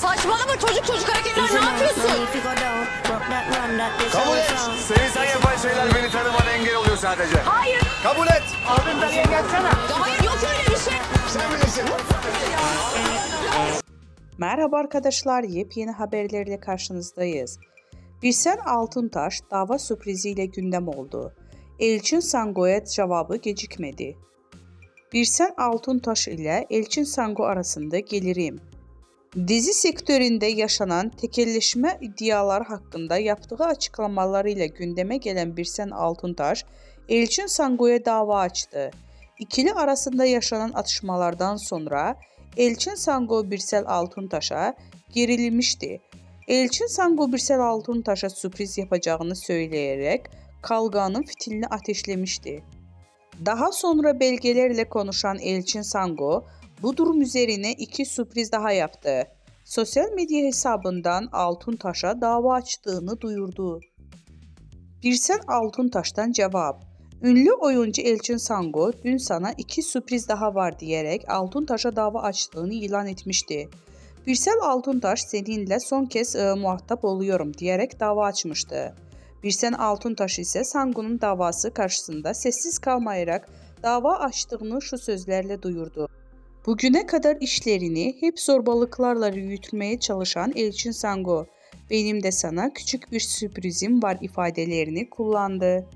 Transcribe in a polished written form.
Saçmalama, çocuk hareketler, ne yapıyorsun? Kabul et. Senin sen yapan şeyler beni tanımana engel oluyor sadece. Hayır. Kabul et. Aldın da gelsene. Hayır, yok öyle bir şey. Sen bilirsin. Merhaba arkadaşlar, yepyeni haberlerle karşınızdayız. Birsen Altuntaş dava sürpriziyle gündem oldu. Elçin Sango'ya cevabı gecikmedi. Birsen Altuntaş ile Elçin Sango arasında gelirim. Dizi sektöründe yaşanan tekelleşme iddiaları hakkında yaptığı açıklamalarıyla gündeme gelen Birsen Altuntaş, Elçin Sango'ya dava açtı. İkili arasında yaşanan atışmalardan sonra Elçin Sango Birsel Altuntaş'a gerilmişti. Elçin Sango Birsel Altuntaş'a sürpriz yapacağını söyleyerek kavganın fitilini ateşlemişti. Daha sonra belgelerle konuşan Elçin Sango bu durum üzerine iki sürpriz daha yaptı. Sosyal medya hesabından Altuntaş'a dava açtığını duyurdu. Birsen Altuntaş'tan cevap. Ünlü oyuncu Elçin Sango dün sana iki sürpriz daha var diyerek Altuntaş'a dava açtığını ilan etmişti. Birsel Altuntaş seninle son kez muhatap oluyorum diyerek dava açmıştı. Birsen Altuntaş ise Sango'nun davası karşısında sessiz kalmayarak dava açtığını şu sözlerle duyurdu. Bugüne kadar işlerini hep zorbalıklarla yürütmeye çalışan Elçin Sango, benim de sana küçük bir sürprizim var ifadelerini kullandı.